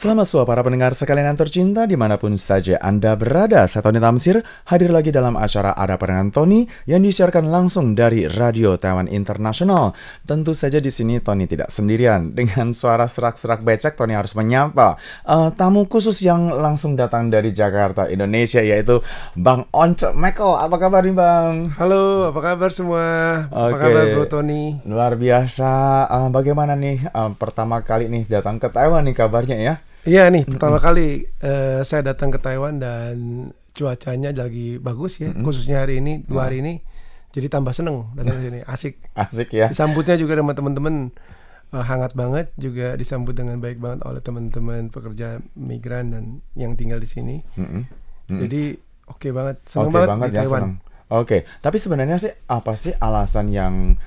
Selamat sore para pendengar sekalian yang tercinta dimanapun saja Anda berada. Saya Tony Tamsir hadir lagi dalam acara Ada Apa Dengan Tony yang disiarkan langsung dari Radio Taiwan Internasional. Tentu saja di sini Tony tidak sendirian. Dengan suara serak-serak becek, Tony harus menyapa tamu khusus yang langsung datang dari Jakarta, Indonesia, yaitu Bang Once Michael. Apa kabar nih Bang? Halo, apa kabar semua? Apa kabar Bro Tony? Luar biasa. Bagaimana nih pertama kali nih datang ke Taiwan nih kabarnya ya? Iya nih, pertama kali saya datang ke Taiwan dan cuacanya lagi bagus ya, khususnya hari ini, 2 hari ini. Jadi tambah seneng datang ke sini, asik. Asik ya. Disambutnya juga dengan teman-teman hangat banget, juga disambut dengan baik banget oleh teman-teman pekerja migran dan yang tinggal di sini. Jadi oke banget, seneng banget di ya, Taiwan. seneng. Oke, tapi sebenarnya sih apa sih alasan yang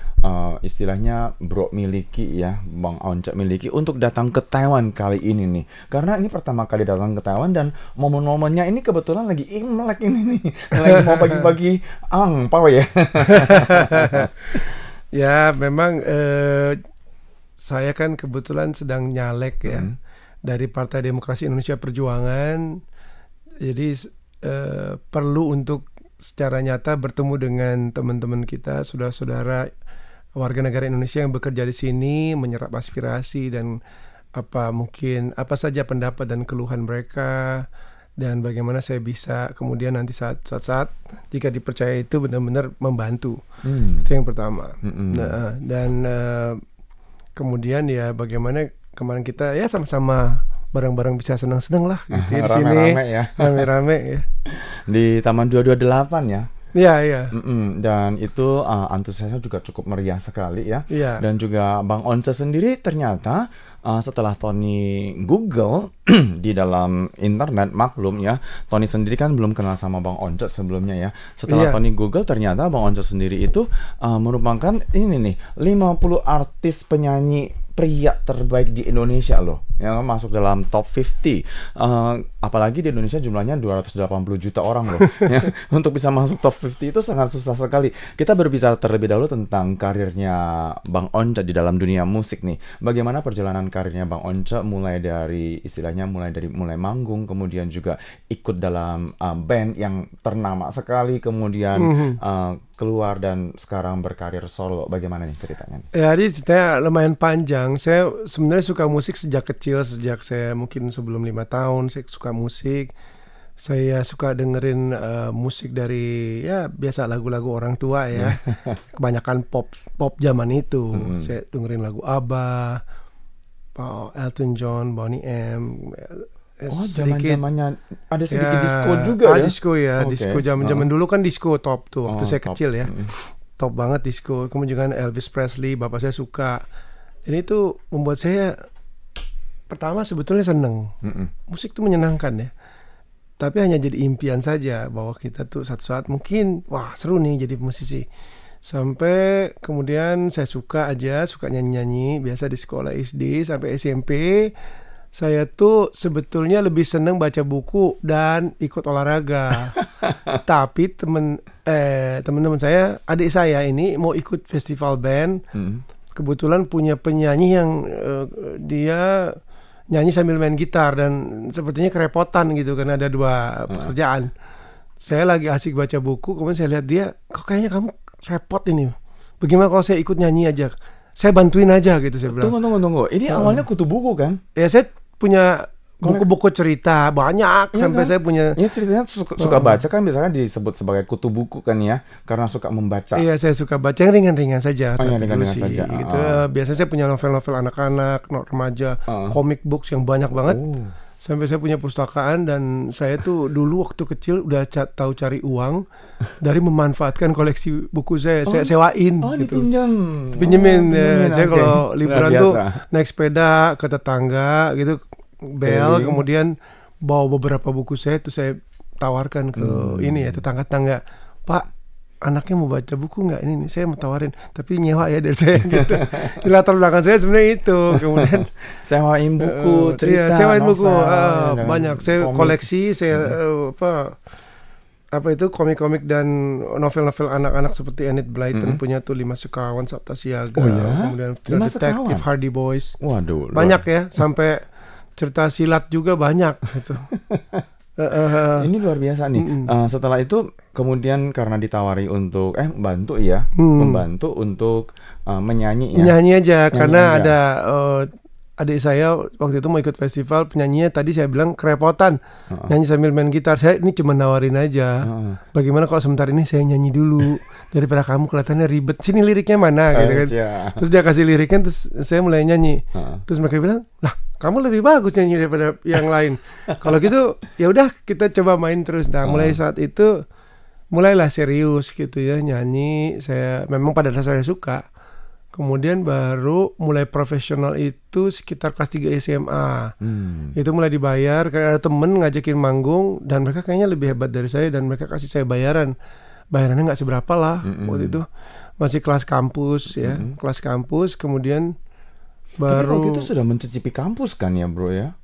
istilahnya Bro miliki ya, Bang Once miliki untuk datang ke Taiwan kali ini nih? Karena ini pertama kali datang ke Taiwan dan momen-momennya ini kebetulan lagi Imlek ini nih, lagi mau bagi-bagi angpau ya. Ya, memang saya kan kebetulan sedang nyalek ya dari Partai Demokrasi Indonesia Perjuangan. Jadi perlu untuk secara nyata bertemu dengan teman-teman kita, saudara-saudara warga negara Indonesia yang bekerja di sini, menyerap aspirasi dan mungkin apa saja pendapat dan keluhan mereka, dan bagaimana saya bisa kemudian nanti saat jika dipercaya itu benar-benar membantu. Itu yang pertama. Nah, dan kemudian ya bagaimana kemarin kita ya sama-sama bareng-bareng bisa senang-senang lah gitu ya di sini. Rame-rame ya. Di Taman 228 ya. Iya. Dan itu antusiasnya juga cukup meriah sekali ya. Iya. Dan juga Bang Once sendiri ternyata setelah Tony Google di dalam internet, maklum ya, Tony sendiri kan belum kenal sama Bang Once sebelumnya ya. Setelah Tony Google ternyata Bang Once sendiri itu merupakan ini nih 50 artis penyanyi pria terbaik di Indonesia loh, yang masuk dalam top 50. Apalagi di Indonesia jumlahnya 280 juta orang loh. Ya, untuk bisa masuk top 50 itu sangat susah sekali. Kita berbicara terlebih dahulu tentang karirnya Bang Once di dalam dunia musik nih. Bagaimana perjalanan karirnya Bang Once mulai dari mulai manggung, kemudian juga ikut dalam band yang ternama sekali, kemudian keluar dan sekarang berkarir solo. Bagaimana nih ceritanya? Ya, jadi ceritanya lumayan panjang. Saya sebenarnya suka musik sejak kecil, sejak saya mungkin sebelum 5 tahun saya suka musik. Saya suka dengerin musik dari ya biasa lagu-lagu orang tua ya. Kebanyakan pop zaman itu. Saya dengerin lagu ABBA, Elton John, Boney M. Zaman-zamannya ada sedikit disco juga ya? Disco ya, disco zaman dulu kan disco top tuh waktu saya kecil ya. Top banget disco. Kemudian Elvis Presley, bapak saya suka. Ini tuh membuat saya pertama sebetulnya seneng. Musik tuh menyenangkan ya. Tapi hanya jadi impian saja bahwa kita tuh satu saat mungkin wah seru nih jadi musisi. Sampai kemudian saya suka nyanyi-nyanyi biasa di sekolah SD sampai SMP. Saya tuh sebetulnya lebih seneng baca buku dan ikut olahraga. Tapi teman-teman saya, adik saya ini mau ikut festival band. Kebetulan punya penyanyi yang dia nyanyi sambil main gitar dan sepertinya kerepotan gitu karena ada 2 pekerjaan. Saya lagi asik baca buku, kemudian saya lihat dia, kok kayaknya kamu repot ini. Bagaimana kalau saya ikut nyanyi aja? Saya bantuin aja gitu saya bilang. Tunggu. Ini awalnya kutu buku kan? Ya saya punya buku-buku cerita banyak sampai kan? Saya punya. Ini ceritanya suka baca kan biasanya disebut sebagai kutu buku kan ya, karena suka membaca. Iya, saya suka baca yang ringan-ringan saja. Ringan-ringan saja. Gitu. Biasanya saya punya novel-novel anak-anak, remaja, comic books yang banyak banget. Sampai saya punya pustakaan dan saya tuh dulu waktu kecil udah tahu cari uang dari memanfaatkan koleksi buku saya. Saya sewain gitu. Dipinjemin. Saya kalau liburan tuh naik sepeda ke tetangga gitu, kemudian bawa beberapa buku saya tuh saya tawarkan ke tetangga-tetangga. Pak, anaknya mau baca buku nggak? Ini nih, saya mau tawarin, tapi nyewa ya dari saya gitu. Di latar belakang saya sebenarnya itu. Kemudian sewain buku, cerita, sewain novel, buku banyak. Saya koleksi, itu komik-komik dan novel-novel anak-anak seperti Enid Blyton punya tuh 5 Sekawan Sabta Siaga, kemudian Detektif Hardy Boys. Waduh, banyak ya, sampai cerita silat juga banyak gitu. Ini luar biasa nih. Setelah itu kemudian karena ditawari untuk membantu ya, membantu untuk menyanyi ya. Nyanyi aja karena aja. ada adik saya waktu itu mau ikut festival, penyanyinya tadi saya bilang kerepotan nyanyi sambil main gitar. Saya ini cuma nawarin aja. Bagaimana kalau sebentar ini saya nyanyi dulu daripada kamu kelihatannya ribet. Sini liriknya mana gitu kan. Terus dia kasih liriknya, terus saya mulai nyanyi. Terus mereka bilang, "Lah, kamu lebih bagus nyanyi daripada yang lain." Kalau gitu ya udah kita coba main terus. Nah, mulai saat itu mulailah serius gitu ya nyanyi. Saya memang pada dasarnya suka. Kemudian baru mulai profesional itu sekitar kelas 3 SMA. Itu mulai dibayar karena ada temen ngajakin manggung dan mereka kayaknya lebih hebat dari saya dan mereka kasih saya bayaran. Bayarannya nggak seberapa lah waktu itu. Masih kelas kampus ya, kelas kampus. Kemudian baru. Tapi waktu itu sudah mencicipi kampus kan ya bro ya?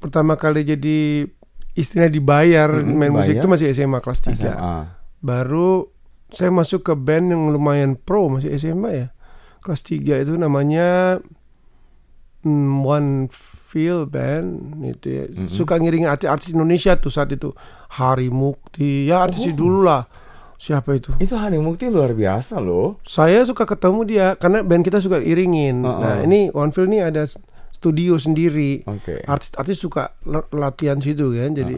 Pertama kali jadi istilahnya dibayar main musik itu masih SMA kelas 3. Baru saya masuk ke band yang lumayan pro masih SMA ya. Kelas 3 itu namanya One Feel Band itu ya. Suka ngiringin artis Indonesia tuh saat itu. Hari Mukti, ya artis dulu lah. Siapa itu? Itu Hari Mukti luar biasa loh. Saya suka ketemu dia karena band kita suka iringin. Nah ini One Feel ini ada studio sendiri. Artis-artis suka latihan situ kan. Jadi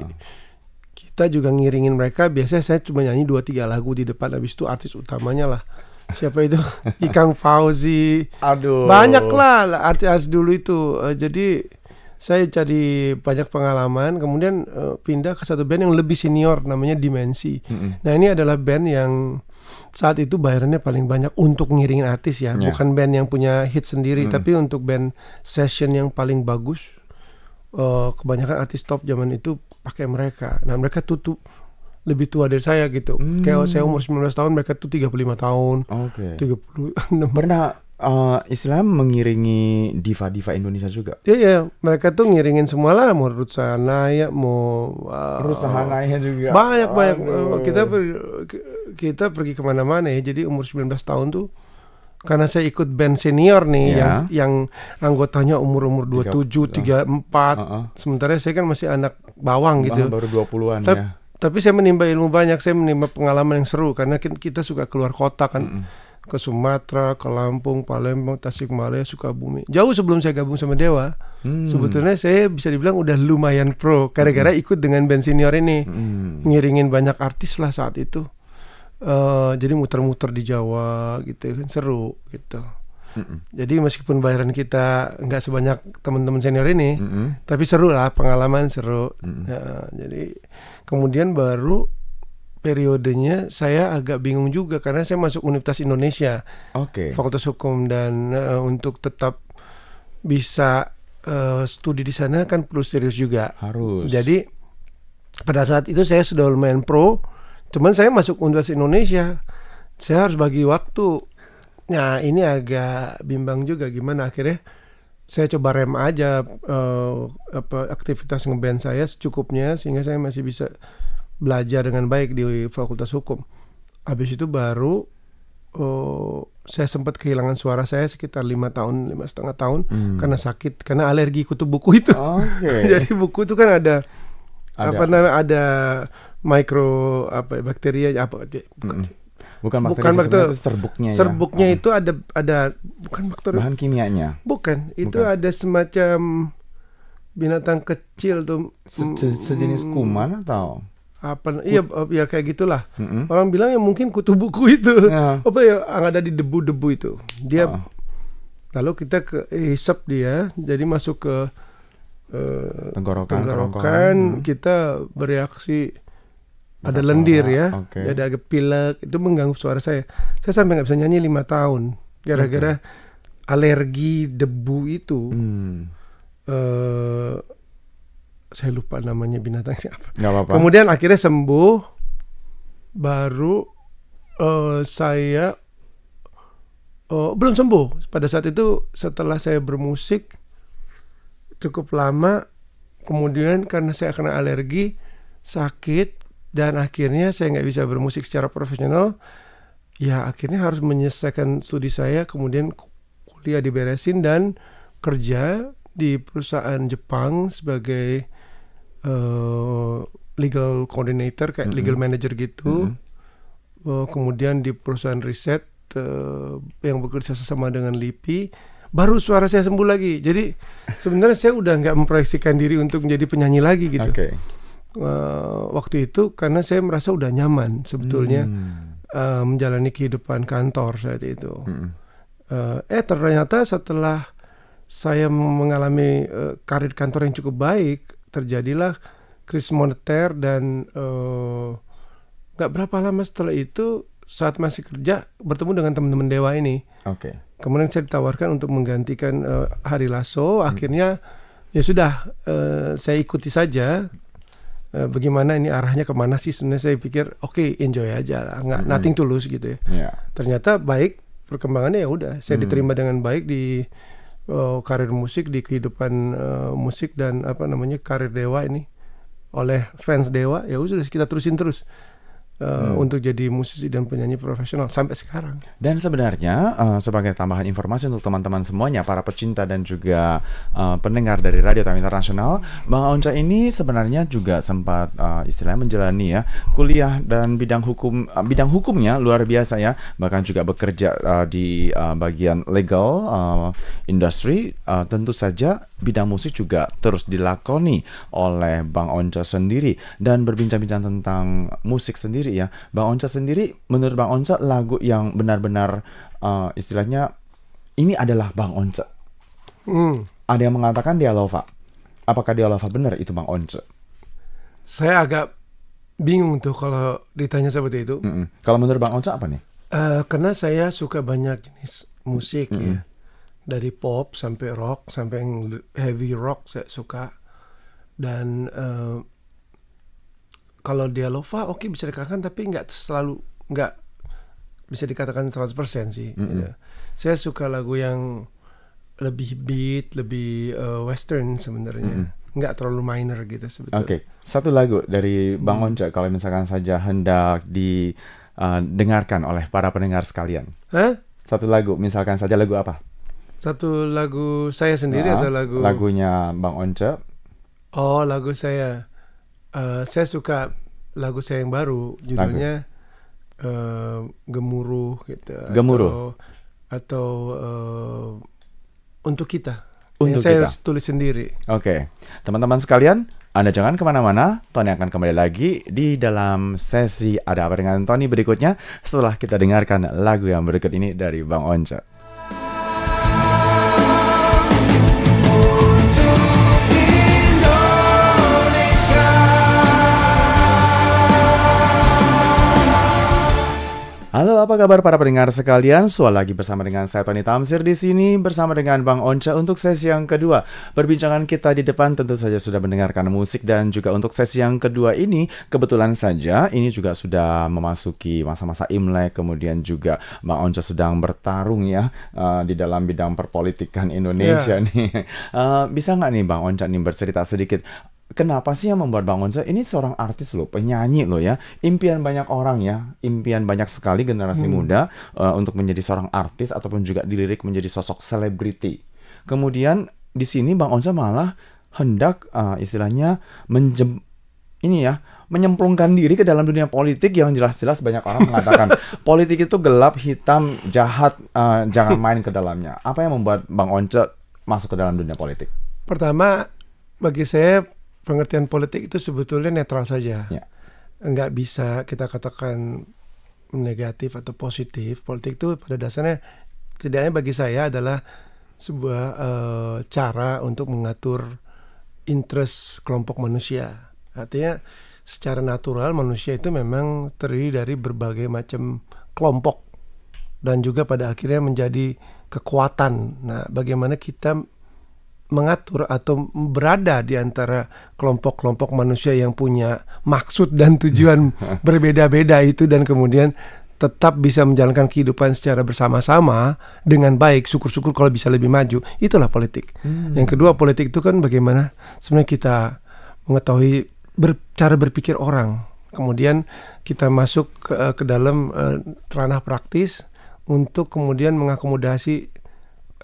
kita juga ngiringin mereka. Biasanya saya cuma nyanyi 2-3 lagu di depan. Habis itu artis utamanya lah. Siapa itu? Ikang Fauzi. Aduh. Banyak lah artis dulu itu. Jadi saya jadi banyak pengalaman. Kemudian pindah ke satu band yang lebih senior namanya Dimensi. Nah ini adalah band yang saat itu bayarannya paling banyak untuk ngiringin artis ya. Bukan band yang punya hit sendiri. Tapi untuk band session yang paling bagus. Kebanyakan artis top zaman itu pakai mereka. Nah mereka tutup lebih tua dari saya gitu. Kayak saya umur 19 tahun, mereka tuh 35 tahun. 30. Pernah Islam mengiringi diva-diva Indonesia juga? Iya, mereka tuh ngiringin semua lah. Mau Ruth Sahanaya, mau Ruth Sahanaya juga. Banyak. Kita pergi kemana-mana ya. Jadi umur 19 tahun tuh karena saya ikut band senior nih yang anggotanya umur 27, 34. Sementara saya kan masih anak bawang gitu. Baru 20-an ya. Tapi saya menimba ilmu banyak, saya menimba pengalaman yang seru karena kita suka keluar kota kan, ke Sumatera, ke Lampung, Palembang, Tasikmalaya, Sukabumi. Jauh sebelum saya gabung sama Dewa, sebetulnya saya bisa dibilang udah lumayan pro, gara-gara ikut dengan band senior ini, ngiringin banyak artis lah saat itu. Jadi muter-muter di Jawa gitu kan, seru gitu. Jadi meskipun bayaran kita nggak sebanyak teman-teman senior ini, tapi seru lah, pengalaman seru. Jadi kemudian baru periodenya saya agak bingung juga karena saya masuk Universitas Indonesia, Fakultas Hukum, dan untuk tetap bisa studi di sana kan perlu serius juga. Harus. Jadi pada saat itu saya sudah lumayan pro, cuman saya masuk Universitas Indonesia, saya harus bagi waktu. Nah ini agak bimbang juga gimana, akhirnya saya coba rem aja aktivitas ngeband saya secukupnya sehingga saya masih bisa belajar dengan baik di Fakultas Hukum. Habis itu baru saya sempat kehilangan suara saya sekitar 5,5 tahun karena sakit, karena alergi kutu buku itu. Jadi buku itu kan ada mikro bakteri Bukan bakteri, serbuknya ya. Serbuknya itu ada bukan bakteri. Bahan kimianya. Bukan, itu ada semacam binatang kecil tuh. Sejenis kuman atau apa? Iya kayak gitulah. Orang bilang ya mungkin kutu buku itu. Apa ya ada di debu-debu itu. Dia lalu kita hisap dia, jadi masuk ke tenggorokan, kita bereaksi. Ada lendir ya, ada agak pilek, itu mengganggu suara saya. Saya sampai nggak bisa nyanyi 5 tahun gara-gara alergi debu itu. Saya lupa namanya binatangnya apa. Nggak apa-apa. Kemudian akhirnya sembuh, baru saya belum sembuh. Pada saat itu setelah saya bermusik cukup lama, kemudian karena saya kena alergi, sakit. Dan akhirnya saya nggak bisa bermusik secara profesional. Ya akhirnya harus menyelesaikan studi saya, kemudian kuliah diberesin dan kerja. di perusahaan Jepang sebagai legal coordinator, kayak legal manager gitu. Kemudian di perusahaan riset yang bekerja sama dengan LIPI, baru suara saya sembuh lagi. Jadi sebenarnya saya udah nggak memproyeksikan diri untuk menjadi penyanyi lagi gitu. Waktu itu karena saya merasa udah nyaman sebetulnya menjalani kehidupan kantor saat itu. Ternyata setelah saya mengalami karir kantor yang cukup baik, terjadilah krisis moneter dan gak berapa lama setelah itu saat masih kerja bertemu dengan teman-teman Dewa ini. Kemudian saya ditawarkan untuk menggantikan Hari Lasso. Akhirnya ya sudah, saya ikuti saja. Bagaimana ini arahnya kemana sih? Sebenarnya saya pikir enjoy aja lah, nothing to lose gitu ya. Ternyata baik perkembangannya, ya udah saya diterima dengan baik di karir musik, di kehidupan musik dan karir Dewa ini oleh fans Dewa. Ya udah kita terusin terus untuk jadi musisi dan penyanyi profesional sampai sekarang. Dan sebenarnya sebagai tambahan informasi untuk teman-teman semuanya, para pecinta dan juga pendengar dari Radio Time Internasional, Bang Onca ini sebenarnya juga sempat istilahnya menjalani ya kuliah dan bidang hukumnya luar biasa ya, bahkan juga bekerja di bagian legal industry. Tentu saja bidang musik juga terus dilakoni oleh Bang Onca sendiri. Dan berbincang-bincang tentang musik sendiri ya, Bang Onca sendiri, menurut Bang Onca lagu yang benar-benar istilahnya ini adalah Bang Onca. Ada yang mengatakan Dialova. Apakah Dialova benar itu Bang Onca? Saya agak bingung tuh kalau ditanya seperti itu. Kalau menurut Bang Onca apa nih? Karena saya suka banyak jenis musik ya, dari pop sampai rock sampai heavy rock saya suka. Dan kalau Dialova bisa dikatakan, tapi nggak bisa dikatakan 100% sih. Gitu. Saya suka lagu yang lebih beat, lebih western sebenarnya. Nggak terlalu minor gitu sebetulnya. Satu lagu dari Bang Onca kalau misalkan saja hendak didengarkan oleh para pendengar sekalian. Satu lagu, misalkan saja lagu apa? Satu lagu saya sendiri atau lagunya Bang Onca? Lagu saya. Saya suka lagu saya yang baru, judulnya Gemuruh gitu. Gemuruh. Atau Untuk Kita. Untuk saya kita. Tulis sendiri. Teman-teman sekalian, Anda jangan kemana-mana. Tony akan kembali lagi di dalam sesi Ada Apa Dengan Tony berikutnya setelah kita dengarkan lagu yang berikut ini dari Bang Onca. Halo, apa kabar para pendengar sekalian? Soal lagi bersama dengan saya Tony Tamsir di sini bersama dengan Bang Onca untuk sesi yang kedua. Perbincangan kita di depan tentu saja sudah mendengarkan musik, dan juga untuk sesi yang kedua ini kebetulan saja ini juga sudah memasuki masa-masa Imlek, kemudian juga Bang Onca sedang bertarung ya di dalam bidang perpolitikan Indonesia nih. Bisa nggak nih Bang Onca nih bercerita sedikit? Kenapa sih yang membuat Bang Onca ini seorang artis loh, penyanyi loh ya, impian banyak orang ya, impian banyak sekali generasi muda untuk menjadi seorang artis ataupun juga dilirik menjadi sosok selebriti. Kemudian di sini Bang Onca malah hendak istilahnya menyemplungkan diri ke dalam dunia politik yang jelas-jelas banyak orang mengatakan politik itu gelap, hitam, jahat, jangan main ke dalamnya. Apa yang membuat Bang Onca masuk ke dalam dunia politik? Pertama, bagi saya pengertian politik itu sebetulnya netral saja. Nggak bisa kita katakan negatif atau positif. Politik itu pada dasarnya, setidaknya bagi saya adalah sebuah cara untuk mengatur interest kelompok manusia. Artinya secara natural manusia itu memang terdiri dari berbagai macam kelompok dan juga pada akhirnya menjadi kekuatan. Nah, bagaimana kita mengatur atau berada di antara kelompok-kelompok manusia yang punya maksud dan tujuan berbeda-beda itu, dan kemudian tetap bisa menjalankan kehidupan secara bersama-sama dengan baik, syukur-syukur kalau bisa lebih maju. Itulah politik. Yang kedua, politik itu kan bagaimana sebenarnya kita mengetahui cara berpikir orang, kemudian kita masuk ke dalam ranah praktis untuk kemudian mengakomodasi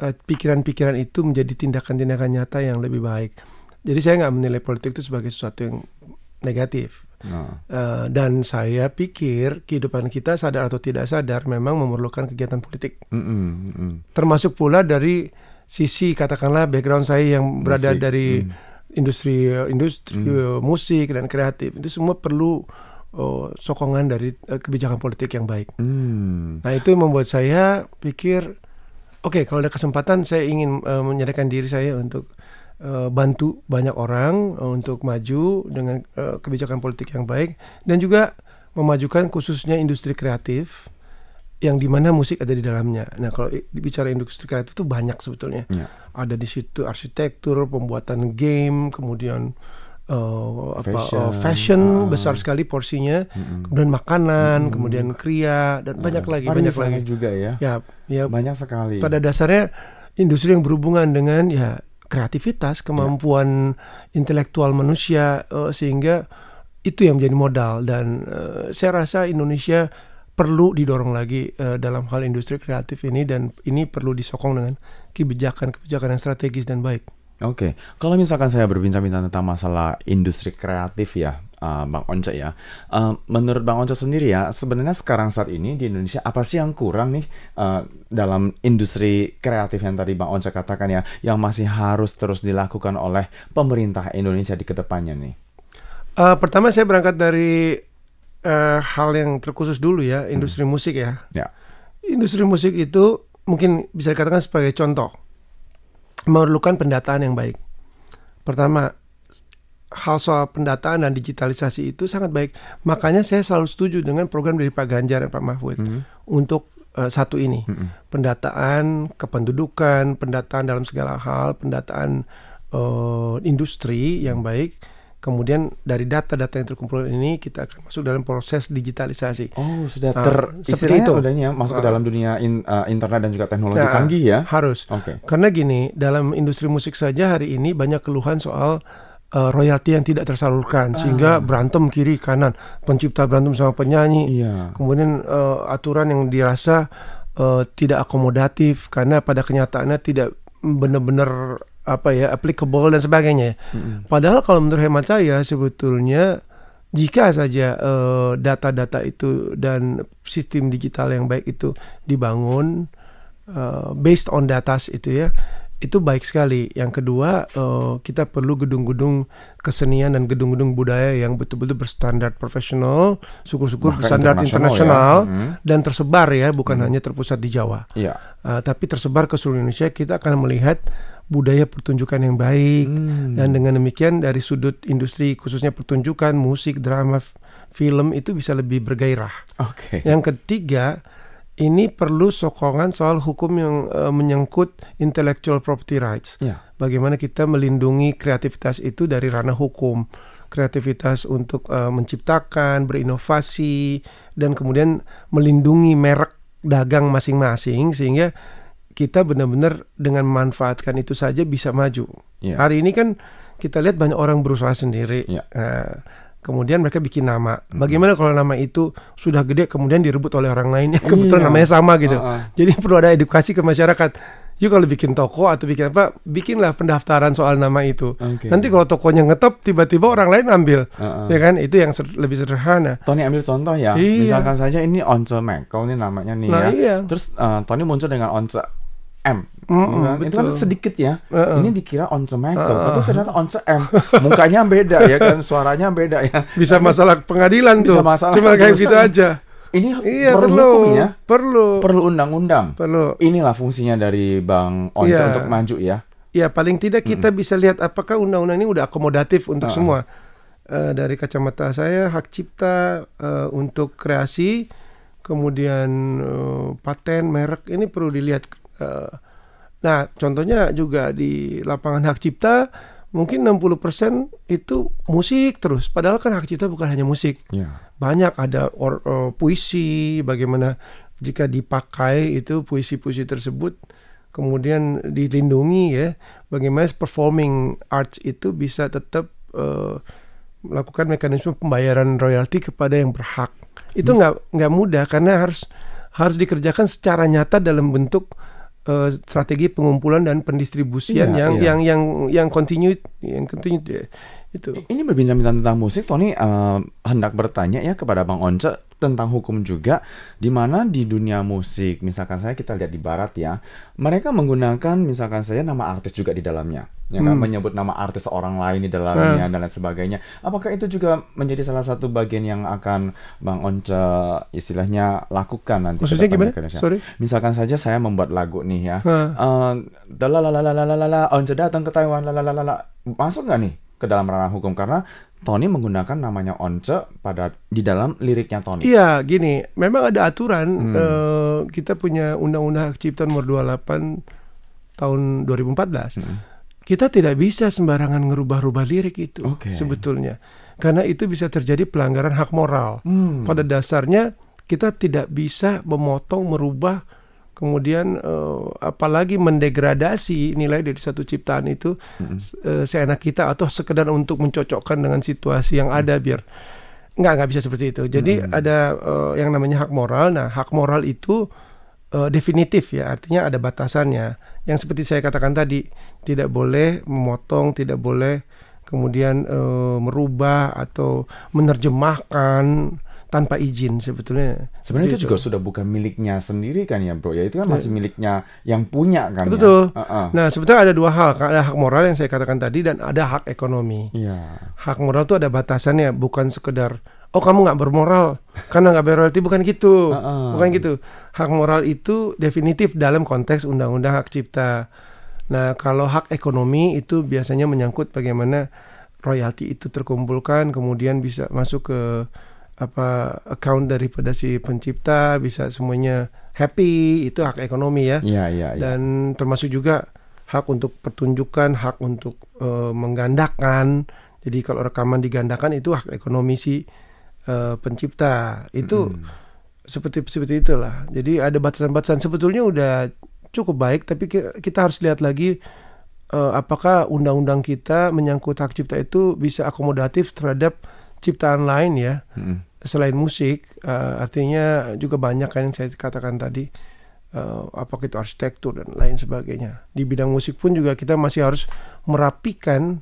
pikiran-pikiran itu menjadi tindakan-tindakan nyata yang lebih baik. Jadi saya nggak menilai politik itu sebagai sesuatu yang negatif. Dan saya pikir kehidupan kita sadar atau tidak sadar memang memerlukan kegiatan politik. Termasuk pula dari sisi katakanlah background saya yang berada dari industri musik dan kreatif. Itu semua perlu sokongan dari kebijakan politik yang baik. Nah itu membuat saya pikir, oke, kalau ada kesempatan saya ingin menyediakan diri saya untuk bantu banyak orang untuk maju dengan kebijakan politik yang baik, dan juga memajukan khususnya industri kreatif yang dimana musik ada di dalamnya. Nah kalau bicara industri kreatif itu banyak sebetulnya. Ada di situ arsitektur, pembuatan game, kemudian fashion besar sekali porsinya, kemudian makanan, kemudian kriya, dan banyak lagi juga ya. Ya banyak sekali. Pada dasarnya industri yang berhubungan dengan kreativitas, kemampuan intelektual manusia, sehingga itu yang menjadi modal. Dan saya rasa Indonesia perlu didorong lagi dalam hal industri kreatif ini, dan ini perlu disokong dengan kebijakan yang strategis dan baik. Oke, kalau misalkan saya berbincang-bincang tentang masalah industri kreatif ya, Bang Once ya, menurut Bang Once sendiri ya, sebenarnya sekarang saat ini di Indonesia apa sih yang kurang nih dalam industri kreatif yang tadi Bang Once katakan ya, yang masih harus terus dilakukan oleh pemerintah Indonesia di kedepannya nih? Pertama saya berangkat dari hal yang terkhusus dulu ya, industri musik ya. Industri musik itu mungkin bisa dikatakan sebagai contoh, memerlukan pendataan yang baik. Pertama, hal soal pendataan dan digitalisasi itu sangat baik. Makanya saya selalu setuju dengan program dari Pak Ganjar dan Pak Mahfud untuk satu ini. Pendataan kependudukan, pendataan dalam segala hal, pendataan industri yang baik. Kemudian dari data-data yang terkumpul ini kita akan masuk dalam proses digitalisasi. Oh, sudah seperti itu. Udahnya masuk ke dalam dunia internet dan juga teknologi canggih ya. Harus. Karena gini, dalam industri musik saja hari ini banyak keluhan soal royalti yang tidak tersalurkan, sehingga berantem kiri kanan, pencipta berantem sama penyanyi. Kemudian aturan yang dirasa tidak akomodatif karena pada kenyataannya tidak benar-benar applicable dan sebagainya. Padahal kalau menurut hemat saya sebetulnya jika saja data-data itu dan sistem digital yang baik itu dibangun based on data itu ya, itu baik sekali. Yang kedua, kita perlu gedung-gedung kesenian dan gedung-gedung budaya yang betul-betul berstandar profesional, syukur-syukur berstandar internasional dan tersebar ya, bukan hanya terpusat di Jawa. Tapi tersebar ke seluruh Indonesia. Kita akan melihat budaya pertunjukan yang baik, dan dengan demikian dari sudut industri khususnya pertunjukan, musik, drama, film itu bisa lebih bergairah. Yang ketiga, ini perlu sokongan soal hukum yang menyangkut intellectual property rights. Bagaimana kita melindungi kreativitas itu dari ranah hukum, kreativitas untuk menciptakan, berinovasi, dan kemudian melindungi merek dagang masing-masing sehingga kita benar-benar dengan memanfaatkan itu saja bisa maju. Hari ini kan kita lihat banyak orang berusaha sendiri. Kemudian mereka bikin nama. Bagaimana kalau nama itu sudah gede kemudian direbut oleh orang lain yang kebetulan namanya sama gitu. Jadi perlu ada edukasi ke masyarakat. Yuk kalau bikin toko atau bikin apa, bikinlah pendaftaran soal nama itu. Nanti kalau tokonya ngetop tiba-tiba orang lain ambil. Ya kan, itu yang lebih sederhana. Tony ambil contoh ya. Misalkan saja ini Once Michael nih namanya nih Terus Tony muncul dengan Once M. Itu kan sedikit ya. Ini dikira Once Michael, tapi ternyata Once M. Mukanya beda ya kan, suaranya beda ya. Bisa masalah pengadilan tuh. Cuma kayak gitu aja. Ini perlu hukum ya. Perlu undang-undang. Inilah fungsinya dari Bang Once untuk maju ya. Ya paling tidak kita bisa lihat apakah undang-undang ini udah akomodatif untuk semua. Dari kacamata saya, hak cipta untuk kreasi, kemudian paten, merek, ini perlu dilihat. Nah, contohnya juga di lapangan hak cipta mungkin 60% itu musik terus. Padahal kan hak cipta bukan hanya musik. Banyak ada puisi, bagaimana jika dipakai itu puisi-puisi tersebut kemudian dilindungi ya. Bagaimana performing arts itu bisa tetap melakukan mekanisme pembayaran royalti kepada yang berhak. Itu nggak mudah karena harus dikerjakan secara nyata dalam bentuk strategi pengumpulan dan pendistribusian yang continue itu. Ini berbincang-bincang tentang musik, Tony hendak bertanya ya kepada Bang Once tentang hukum juga, di mana di dunia musik, misalkan saya kita lihat di barat ya, mereka menggunakan misalkan saya nama artis juga di dalamnya, ya kan, menyebut nama artis orang lain di dalamnya dan lain sebagainya. Apakah itu juga menjadi salah satu bagian yang akan Bang Once istilahnya lakukan nanti? Maksudnya gimana? Sorry. Misalkan saja saya membuat lagu nih ya, Once datang ke Taiwan, masuk nggak nih ke dalam ranah hukum karena Tony menggunakan namanya Once di dalam liriknya Tony? Iya, gini, memang ada aturan. Kita punya Undang-Undang Hak Cipta nomor 28 tahun 2014. Kita tidak bisa sembarangan ngerubah-rubah lirik itu sebetulnya, karena itu bisa terjadi pelanggaran hak moral. Pada dasarnya kita tidak bisa memotong, merubah, kemudian apalagi mendegradasi nilai dari satu ciptaan itu seenak kita atau sekedar untuk mencocokkan dengan situasi yang ada, biar nggak bisa seperti itu. Jadi ada yang namanya hak moral. Nah, hak moral itu definitif ya, artinya ada batasannya. Yang seperti saya katakan tadi, tidak boleh memotong, tidak boleh kemudian merubah atau menerjemahkan tanpa izin sebetulnya. Sebenarnya itu juga sudah bukan miliknya sendiri kan ya bro, ya itu kan masih miliknya yang punya kan. Betul. Ya? Nah sebetulnya ada dua hal, ada hak moral yang saya katakan tadi dan ada hak ekonomi. Hak moral itu ada batasannya, bukan sekedar oh kamu nggak bermoral karena nggak bayar royalti, bukan gitu. Bukan gitu. Hak moral itu definitif dalam konteks undang-undang hak cipta. Nah kalau hak ekonomi itu biasanya menyangkut bagaimana royalti itu terkumpulkan, kemudian bisa masuk ke account daripada si pencipta, bisa semuanya happy, itu hak ekonomi ya. Dan termasuk juga hak untuk pertunjukan, hak untuk menggandakan. Jadi kalau rekaman digandakan itu hak ekonomi si pencipta. Itu seperti itulah. Jadi ada batasan-batasan, sebetulnya udah cukup baik, tapi kita harus lihat lagi apakah undang-undang kita menyangkut hak cipta itu bisa akomodatif terhadap ciptaan lain ya, selain musik. Artinya juga banyak kan yang saya katakan tadi, apakah itu arsitektur dan lain sebagainya. Di bidang musik pun juga kita masih harus merapikan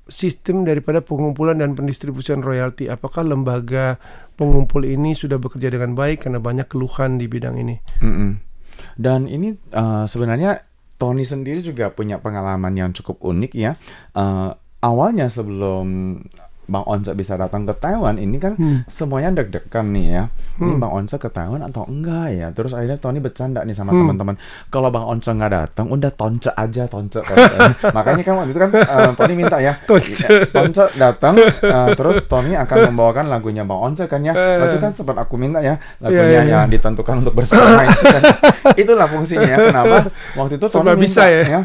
sistem daripada pengumpulan dan pendistribusian royalti. Apakah lembaga pengumpul ini sudah bekerja dengan baik, karena banyak keluhan di bidang ini. Dan ini sebenarnya Tony sendiri juga punya pengalaman yang cukup unik ya. Awalnya sebelum Bang Once bisa datang ke Taiwan ini kan semuanya deg-degan nih ya. Ini Bang Once ke Taiwan atau enggak ya? Terus akhirnya Tony bercanda nih sama teman-teman. Kalau Bang Once nggak datang, udah Tonce aja, Tonce. Makanya kan waktu itu kan Tony minta ya, Tonce datang, terus Tony akan membawakan lagunya Bang Once kan ya. Waktu itu kan sempat aku minta ya lagunya yang ditentukan untuk bersama. Itulah fungsinya ya. Kenapa? Waktu itu Tony minta bisa ya.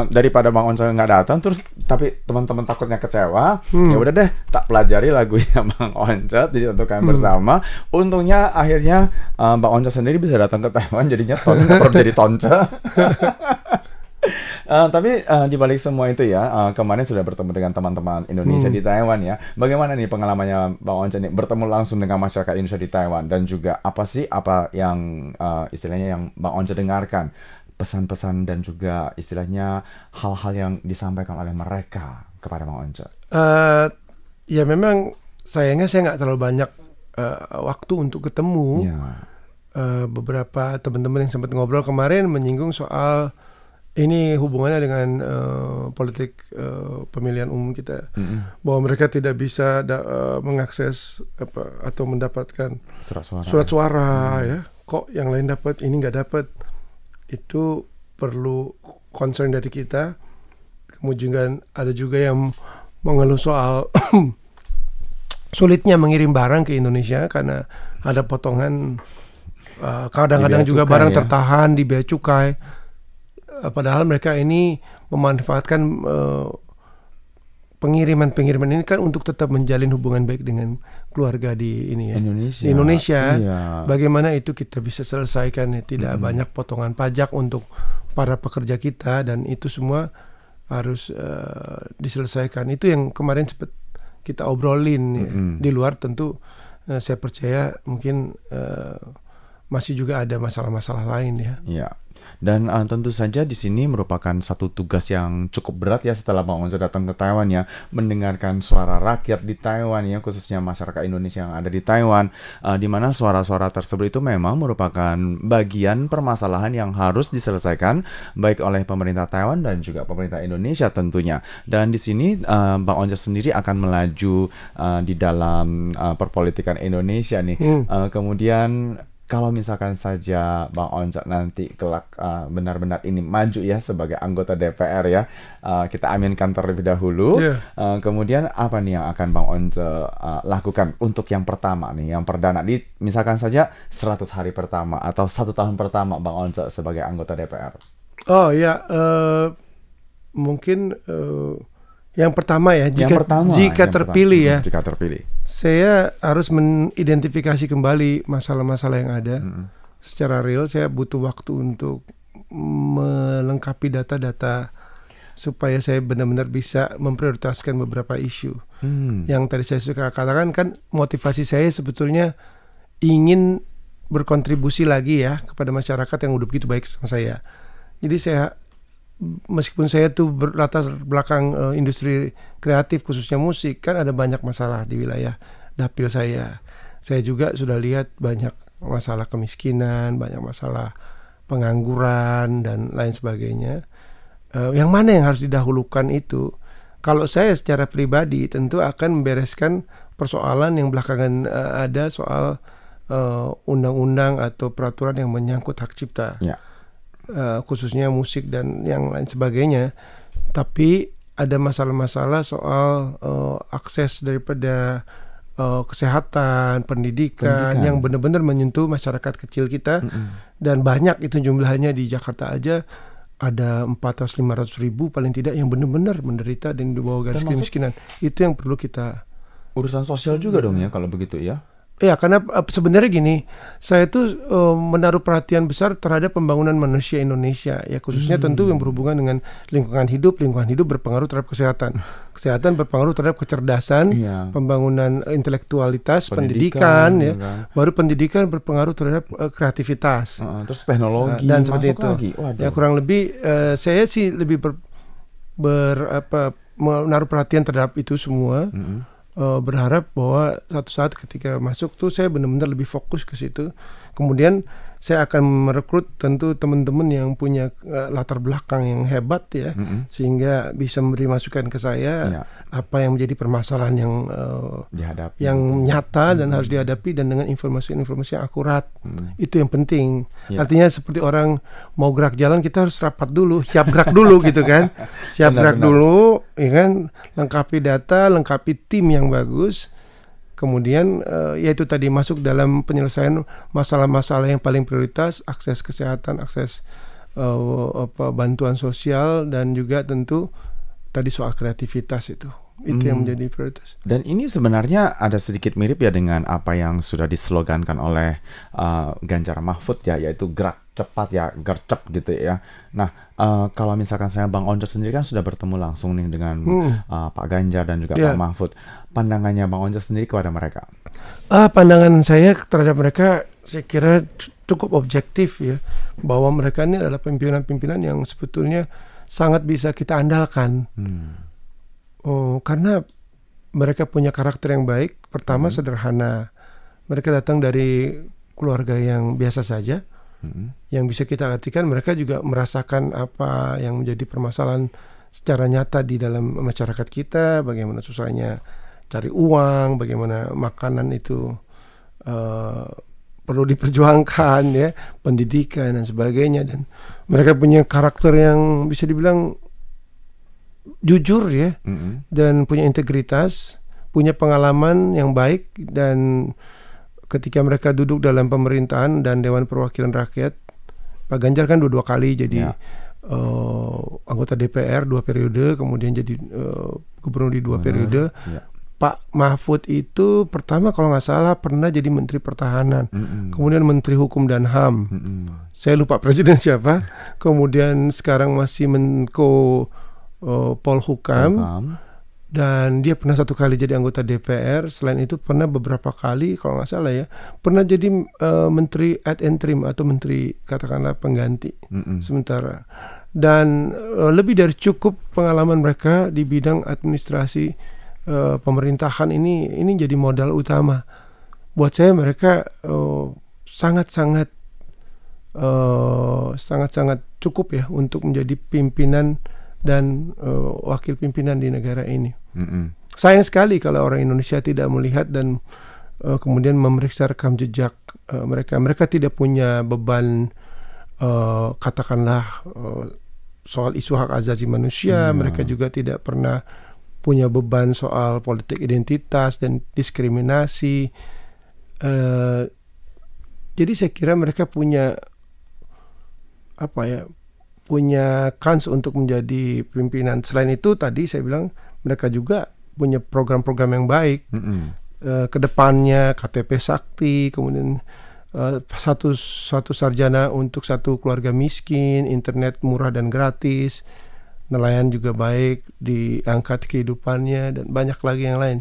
Daripada Bang Once nggak datang, terus tapi teman-teman takutnya kecewa, ya udah deh tak pelajari lagunya Bang Once ditentukan bersama. Untungnya akhirnya Bang Once sendiri bisa datang ke Taiwan, jadinya Tony nggak perlu jadi Tonce. Tapi di balik semua itu ya, kemarin sudah bertemu dengan teman-teman Indonesia di Taiwan ya. Bagaimana nih pengalamannya Bang Once nih bertemu langsung dengan masyarakat Indonesia di Taiwan, dan juga apa yang istilahnya yang Bang Once dengarkan, pesan-pesan dan juga istilahnya hal-hal yang disampaikan oleh mereka kepada Bang Once? Ya memang sayangnya saya nggak terlalu banyak waktu untuk ketemu. Beberapa teman-teman yang sempat ngobrol kemarin menyinggung soal ini hubungannya dengan politik pemilihan umum kita, bahwa mereka tidak bisa mengakses atau mendapatkan surat suara ya. Kok yang lain dapat, ini nggak dapat? Itu perlu concern dari kita. Kemudian ada juga yang mengeluh soal sulitnya mengirim barang ke Indonesia karena ada potongan, kadang-kadang juga barang ya, tertahan di bea cukai. Padahal mereka ini memanfaatkan pengiriman ini kan untuk tetap menjalin hubungan baik dengan keluarga di ini ya, di Indonesia. Bagaimana itu kita bisa selesaikan ya, tidak banyak potongan pajak untuk para pekerja kita, dan itu semua harus diselesaikan. Itu yang kemarin sempat kita obrolin ya. Di luar tentu saya percaya mungkin masih juga ada masalah-masalah lain ya. Dan tentu saja di sini merupakan satu tugas yang cukup berat ya setelah Bang Onco datang ke Taiwan ya, mendengarkan suara rakyat di Taiwan ya, khususnya masyarakat Indonesia yang ada di Taiwan, di mana suara-suara tersebut itu memang merupakan bagian permasalahan yang harus diselesaikan baik oleh pemerintah Taiwan dan juga pemerintah Indonesia tentunya. Dan di sini Bang Onco sendiri akan melaju di dalam perpolitikan Indonesia nih. Kemudian kalau misalkan saja Bang Onco nanti kelak benar-benar ini maju ya sebagai anggota DPR ya, kita aminkan terlebih dahulu. Kemudian apa nih yang akan Bang Onco lakukan untuk yang pertama nih, yang perdana di misalkan saja 100 hari pertama atau 1 tahun pertama Bang Onco sebagai anggota DPR? Oh ya, mungkin yang pertama ya, jika terpilih, saya harus mengidentifikasi kembali masalah-masalah yang ada secara real. Saya butuh waktu untuk melengkapi data-data supaya saya benar-benar bisa memprioritaskan beberapa isu. Yang tadi saya suka katakan kan, motivasi saya sebetulnya ingin berkontribusi lagi ya kepada masyarakat yang udah begitu baik sama saya. Jadi saya, meskipun saya tuh berlatar belakang industri kreatif khususnya musik, kan ada banyak masalah di wilayah dapil saya. Saya juga sudah lihat banyak masalah kemiskinan, banyak masalah pengangguran dan lain sebagainya. Yang mana yang harus didahulukan itu? Kalau saya secara pribadi tentu akan membereskan persoalan yang belakangan ada soal undang-undang atau peraturan yang menyangkut hak cipta. Khususnya musik dan yang lain sebagainya. Tapi ada masalah-masalah soal akses daripada kesehatan, pendidikan yang benar-benar menyentuh masyarakat kecil kita. Dan banyak itu jumlahnya, di Jakarta aja ada 400-500 ribu paling tidak yang benar-benar menderita dan di bawah garis kemiskinan. Itu yang perlu kita, urusan sosial juga dong ya kalau begitu ya. Ya, karena sebenarnya gini, saya tuh menaruh perhatian besar terhadap pembangunan manusia Indonesia, ya khususnya tentu yang berhubungan dengan lingkungan hidup berpengaruh terhadap kesehatan berpengaruh terhadap kecerdasan, pembangunan intelektualitas, pendidikan ya, baru pendidikan berpengaruh terhadap kreativitas, terus teknologi dan seperti itu. Ya kurang lebih saya sih lebih menaruh perhatian terhadap itu semua. Berharap bahwa suatu saat ketika masuk tuh saya benar-benar lebih fokus ke situ. Kemudian saya akan merekrut tentu teman-teman yang punya latar belakang yang hebat ya, sehingga bisa memberi masukan ke saya apa yang menjadi permasalahan yang dihadapi, yang nyata dan harus dihadapi, dan dengan informasi-informasi yang akurat. Itu yang penting. Artinya seperti orang mau gerak jalan, kita harus rapat dulu, siap gerak dulu gitu kan. Siap gerak dulu, ya kan, lengkapi data, lengkapi tim yang bagus. Kemudian yaitu tadi masuk dalam penyelesaian masalah-masalah yang paling prioritas, akses kesehatan, akses bantuan sosial, dan juga tentu tadi soal kreativitas itu yang menjadi prioritas. Dan ini sebenarnya ada sedikit mirip ya dengan apa yang sudah dislogankan oleh Ganjar Mahfud ya, yaitu gerak cepat ya, gercep gitu ya. Nah, kalau misalkan saya Bang Onco sendiri kan sudah bertemu langsung nih dengan Pak Ganjar dan juga Pak Mahfud. Pandangannya Bang Onco sendiri kepada mereka? Pandangan saya terhadap mereka, saya kira cukup objektif ya, bahwa mereka ini adalah pimpinan-pimpinan yang sebetulnya sangat bisa kita andalkan. Karena mereka punya karakter yang baik. Pertama, sederhana. Mereka datang dari keluarga yang biasa saja, yang bisa kita artikan mereka juga merasakan apa yang menjadi permasalahan secara nyata di dalam masyarakat kita, bagaimana susahnya cari uang, bagaimana makanan itu perlu diperjuangkan ya, pendidikan dan sebagainya. Dan mereka punya karakter yang bisa dibilang jujur ya, dan punya integritas, punya pengalaman yang baik. Dan ketika mereka duduk dalam pemerintahan dan Dewan Perwakilan Rakyat, Pak Ganjar kan dua kali jadi anggota DPR 2 periode, kemudian jadi gubernur di 2 periode. Pak Mahfud itu pertama kalau nggak salah pernah jadi Menteri Pertahanan, kemudian Menteri Hukum dan HAM. Saya lupa presiden siapa. Kemudian sekarang masih Menko Polhukam. dan dia pernah 1 kali jadi anggota DPR. Selain itu pernah beberapa kali kalau nggak salah ya, pernah jadi menteri ad interim atau menteri katakanlah pengganti sementara. Dan lebih dari cukup pengalaman mereka di bidang administrasi pemerintahan ini jadi modal utama. Buat saya mereka sangat-sangat cukup ya untuk menjadi pimpinan dan wakil pimpinan di negara ini. Sayang sekali kalau orang Indonesia tidak melihat dan kemudian memeriksa rekam jejak mereka. Mereka tidak punya beban katakanlah soal isu hak asasi manusia. Mereka juga tidak pernah punya beban soal politik identitas dan diskriminasi. Jadi saya kira mereka punya punya kans untuk menjadi pimpinan. Selain itu tadi saya bilang mereka juga punya program-program yang baik. Kedepannya KTP Sakti, kemudian satu sarjana untuk satu keluarga miskin, internet murah dan gratis, nelayan juga baik, diangkat kehidupannya, dan banyak lagi yang lain.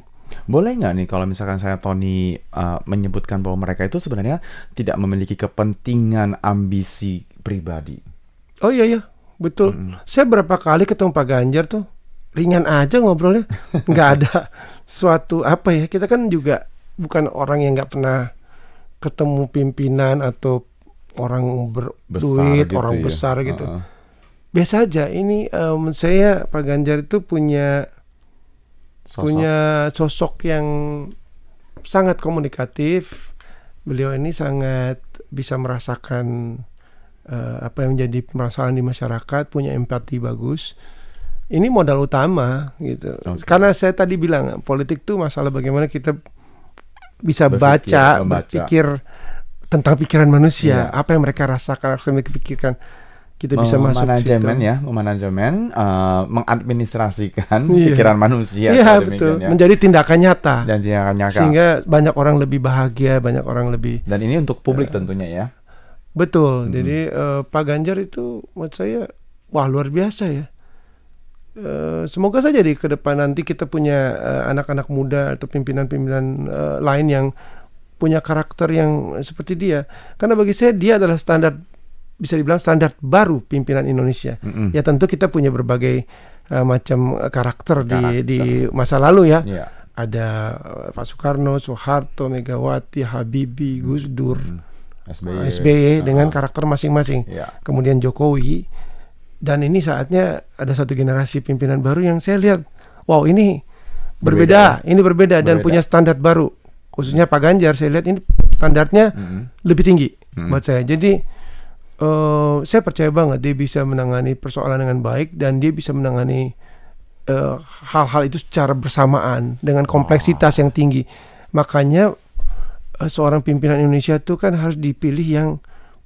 Boleh nggak nih kalau misalkan saya Tony menyebutkan bahwa mereka itu sebenarnya tidak memiliki kepentingan ambisi pribadi? Oh iya betul. Saya berapa kali ketemu Pak Ganjar tuh ringan aja ngobrolnya, nggak ada suatu kita kan juga bukan orang yang nggak pernah ketemu pimpinan atau orang berduit, gitu, orang besar gitu. Biasa aja. Ini menurut saya Pak Ganjar itu punya sosok yang sangat komunikatif. Beliau ini sangat bisa merasakan apa yang menjadi permasalahan di masyarakat, punya empati bagus. Ini modal utama gitu. Karena saya tadi bilang politik itu masalah bagaimana kita bisa berpikir tentang pikiran manusia, apa yang mereka rasakan, apa yang mereka pikirkan. Kita bisa masuk memanajemen, mengadministrasikan pikiran manusia. Iya betul, menjadi tindakan nyata. Dan tindakan nyata. Sehingga banyak orang lebih bahagia, banyak orang lebih. Dan ini untuk publik tentunya ya. Betul. Jadi Pak Ganjar itu menurut saya luar biasa ya. Semoga saja di ke depan nanti kita punya anak-anak muda atau pimpinan-pimpinan lain yang punya karakter yang seperti dia. Karena bagi saya dia adalah bisa dibilang standar baru pimpinan Indonesia. Ya tentu kita punya berbagai macam karakter di masa lalu ya. Ada Pak Soekarno, Soeharto, Megawati, Habibie, Gus Dur, SBY dengan karakter masing-masing. Kemudian Jokowi. Dan ini saatnya ada satu generasi pimpinan baru yang saya lihat, ini berbeda dan punya standar baru. Khususnya Pak Ganjar, saya lihat ini standarnya lebih tinggi buat saya. Jadi saya percaya banget dia bisa menangani persoalan dengan baik dan dia bisa menangani hal-hal itu secara bersamaan dengan kompleksitas yang tinggi. Makanya seorang pimpinan Indonesia itu kan harus dipilih yang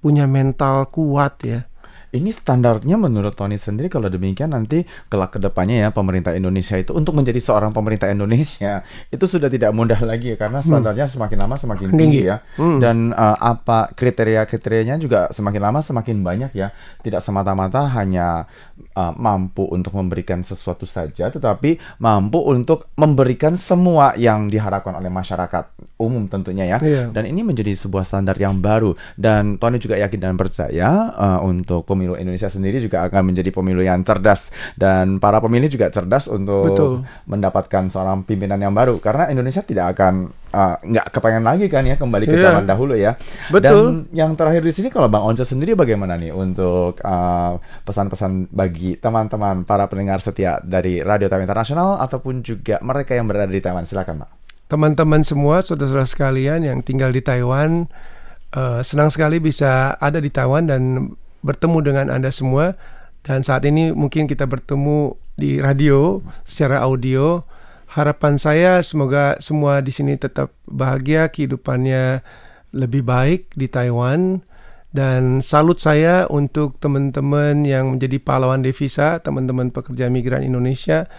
punya mental kuat ya. Ini standarnya menurut Tony sendiri kalau demikian nanti kelak kedepannya ya pemerintah Indonesia itu untuk menjadi seorang pemerintah Indonesia itu sudah tidak mudah lagi ya karena standarnya semakin lama semakin tinggi ya. Dan apa kriteria-kriterianya juga semakin lama semakin banyak ya. Tidak semata-mata hanya mampu untuk memberikan sesuatu saja tetapi mampu untuk memberikan semua yang diharapkan oleh masyarakat umum tentunya ya. Dan ini menjadi sebuah standar yang baru dan Tony juga yakin dan percaya untuk pemilu Indonesia sendiri juga akan menjadi pemilu yang cerdas dan para pemilih juga cerdas untuk mendapatkan seorang pimpinan yang baru karena Indonesia tidak akan nggak kepengen lagi kan ya kembali ke zaman dahulu ya. Dan yang terakhir di sini kalau Bang Once sendiri bagaimana nih untuk pesan-pesan bagi teman-teman para pendengar setia dari Radio Taiwan Internasional ataupun juga mereka yang berada di Taiwan, silakan Pak. Teman-teman semua, saudara-saudara sekalian yang tinggal di Taiwan, senang sekali bisa ada di Taiwan dan bertemu dengan Anda semua. Dan saat ini mungkin kita bertemu di radio secara audio. Harapan saya semoga semua di sini tetap bahagia, kehidupannya lebih baik di Taiwan. Dan salut saya untuk teman-teman yang menjadi pahlawan devisa, teman-teman pekerja migran Indonesia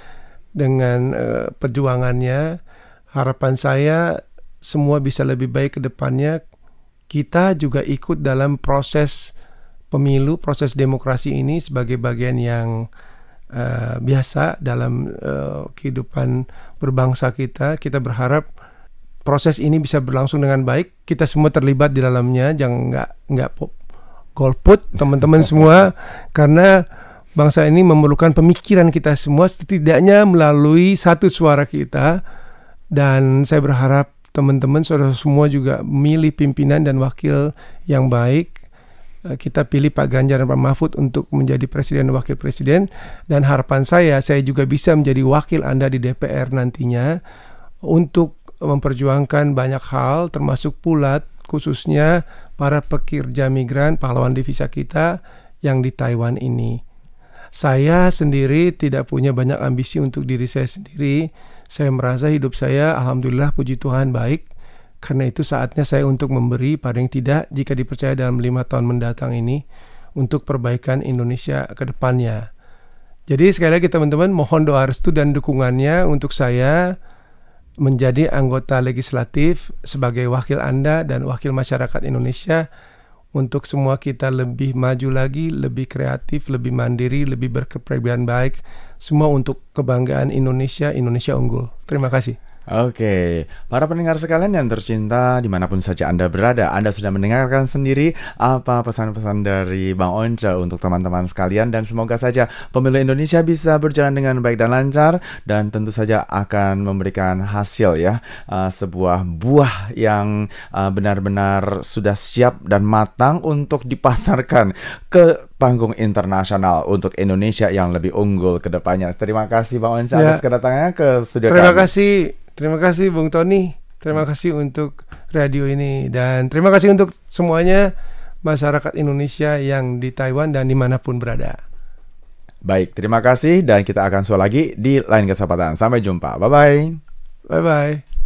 dengan perjuangannya. Harapan saya semua bisa lebih baik ke depannya. Kita juga ikut dalam proses pemilu, proses demokrasi ini sebagai bagian yang biasa dalam kehidupan berbangsa kita. Kita berharap proses ini bisa berlangsung dengan baik. Kita semua terlibat di dalamnya, jangan nggak golput teman-teman semua, karena bangsa ini memerlukan pemikiran kita semua, setidaknya melalui satu suara kita. Dan saya berharap teman-teman saudara semua juga memilih pimpinan dan wakil yang baik. Kita pilih Pak Ganjar dan Pak Mahfud untuk menjadi presiden dan wakil presiden. Dan harapan saya juga bisa menjadi wakil Anda di DPR nantinya untuk memperjuangkan banyak hal, termasuk pula khususnya para pekerja migran, pahlawan devisa kita yang di Taiwan ini. Saya sendiri tidak punya banyak ambisi untuk diri saya sendiri. Saya merasa hidup saya, alhamdulillah, puji Tuhan, baik. Karena itu saatnya saya untuk memberi, paling tidak jika dipercaya dalam 5 tahun mendatang ini, untuk perbaikan Indonesia ke depannya. Jadi sekali lagi teman-teman, mohon doa restu dan dukungannya untuk saya menjadi anggota legislatif sebagai wakil Anda dan wakil masyarakat Indonesia, untuk semua kita lebih maju lagi, lebih kreatif, lebih mandiri, lebih berkepribadian baik. Semua untuk kebanggaan Indonesia, Indonesia unggul. Terima kasih. Oke, para pendengar sekalian yang tercinta, dimanapun saja Anda berada, Anda sudah mendengarkan sendiri apa pesan-pesan dari Bang Once untuk teman-teman sekalian, dan semoga saja pemilu Indonesia bisa berjalan dengan baik dan lancar, dan tentu saja akan memberikan hasil ya, sebuah buah yang benar-benar sudah siap dan matang untuk dipasarkan ke panggung internasional untuk Indonesia yang lebih unggul ke depannya. Terima kasih Bang Once atas kedatangannya ke studio kami. Terima kasih Bung Tony. Terima kasih untuk radio ini. Dan terima kasih untuk semuanya masyarakat Indonesia yang di Taiwan dan dimanapun berada. Baik, terima kasih. Dan kita akan show lagi di lain kesempatan. Sampai jumpa. Bye-bye. Bye-bye.